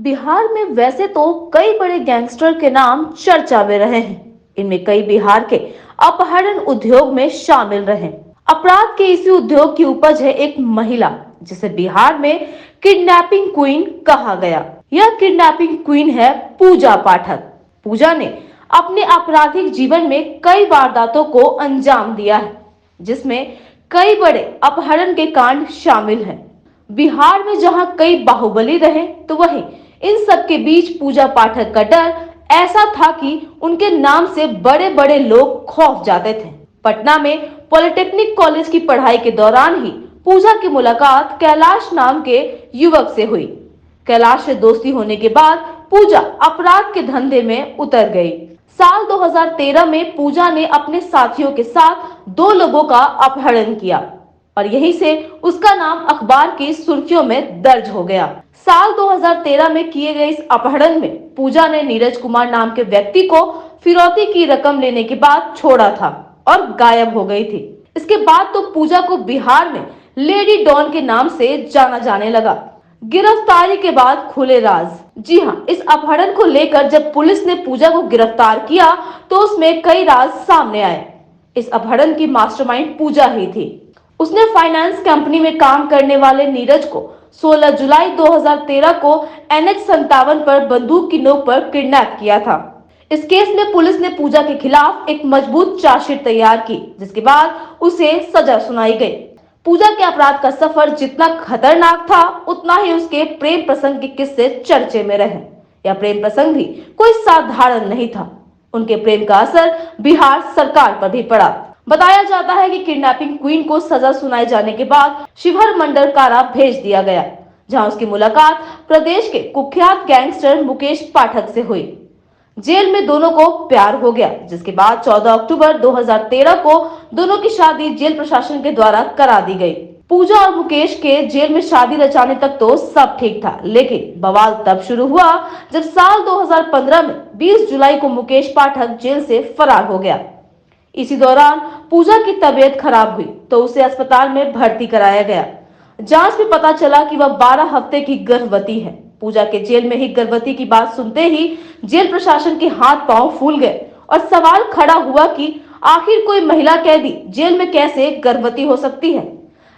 बिहार में वैसे तो कई बड़े गैंगस्टर के नाम चर्चा में रहे हैं। इनमें कई बिहार के अपहरण उद्योग में शामिल रहे। अपराध के इसी उद्योग की उपज है एक महिला, जिसे बिहार में किडनैपिंग क्वीन कहा गया। यह किडनैपिंग क्वीन है पूजा पाठक। पूजा ने अपने आपराधिक जीवन में कई वारदातों को अंजाम दिया है, जिसमें कई बड़े अपहरण के कांड शामिल हैं। बिहार में जहां कई बाहुबली रहे, तो वहीं इन सब के बीच पूजा पाठक का डर ऐसा था कि उनके नाम से बड़े बड़े लोग खौफ जाते थे। पटना में पॉलिटेक्निक कॉलेज की पढ़ाई के दौरान ही पूजा की मुलाकात कैलाश नाम के युवक से हुई। कैलाश से दोस्ती होने के बाद पूजा अपराध के धंधे में उतर गई। साल 2013 में पूजा ने अपने साथियों के साथ 2 लोगों का अपहरण किया और यहीं से उसका नाम अखबार की सुर्खियों में दर्ज हो गया। साल 2013 में किए गए इस अपहरण में पूजा ने नीरज कुमार नाम के व्यक्ति को फिरौती की रकम लेने के बाद छोड़ा था और गायब हो गई थी। इसके बाद तो पूजा को बिहार में लेडी डॉन के नाम से जाना जाने लगा। गिरफ्तारी के बाद खुले राज। जी हाँ, इस अपहरण को लेकर जब पुलिस ने पूजा को गिरफ्तार किया तो उसमें कई राज सामने आए। इस अपहरण की मास्टरमाइंड पूजा ही थी। उसने फाइनेंस कंपनी में काम करने वाले नीरज को 16 जुलाई 2013 को NH-57 पर बंदूक की नोक पर किडनैप किया था। इस केस में पुलिस ने पूजा के खिलाफ एक मजबूत चार्जशीट तैयार की, जिसके बाद उसे सजा सुनाई गई। पूजा के अपराध का सफर जितना खतरनाक था, उतना ही उसके प्रेम प्रसंग के किस्से चर्चे में रहे। यह प्रेम प्रसंग भी कोई साधारण नहीं था। उनके प्रेम का असर बिहार सरकार पर भी पड़ा। बताया जाता है कि किडनैपिंग क्वीन को सजा सुनाए जाने के बाद शिवहर मंडल कारा भेज दिया गया, जहां उसकी मुलाकात प्रदेश के कुख्यात गैंगस्टर मुकेश पाठक से हुई। जेल में दोनों को प्यार हो गया, जिसके बाद 14 अक्टूबर 2013 को दोनों की शादी जेल प्रशासन के द्वारा करा दी गई। पूजा और मुकेश के जेल में शादी रचाने तक तो सब ठीक था, लेकिन बवाल तब शुरू हुआ जब साल 2015 में 20 जुलाई को मुकेश पाठक जेल से फरार हो गया। इसी दौरान पूजा की तबीयत खराब हुई तो उसे अस्पताल में भर्ती कराया गया। जांच में पता चला कि वह 12 हफ्ते की गर्भवती है। पूजा के जेल में ही गर्भवती की बात सुनते ही जेल प्रशासन के हाथ पांव फूल गए और सवाल खड़ा हुआ कि आखिर कोई महिला कैदी जेल में कैसे गर्भवती हो सकती है।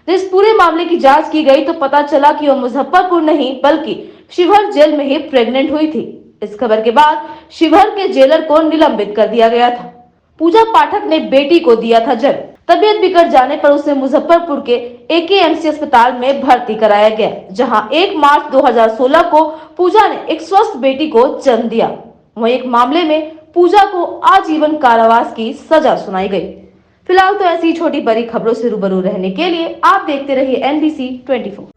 जब इस पूरे मामले की जांच की गई तो पता चला कि वह मुजफ्फरपुर नहीं बल्कि शिवहर जेल में ही प्रेग्नेंट हुई थी। इस खबर के बाद शिवहर के जेलर को निलंबित कर दिया गया था। पूजा पाठक ने बेटी को दिया था जन्म। तबीयत बिगड़ जाने पर उसे मुजफ्फरपुर के AKMC अस्पताल में भर्ती कराया गया, जहां 1 मार्च 2016 को पूजा ने एक स्वस्थ बेटी को जन्म दिया। वहीं एक मामले में पूजा को आजीवन कारावास की सजा सुनाई गई। फिलहाल तो ऐसी छोटी बड़ी खबरों से रूबरू रहने के लिए आप देखते रहिए NBC 24।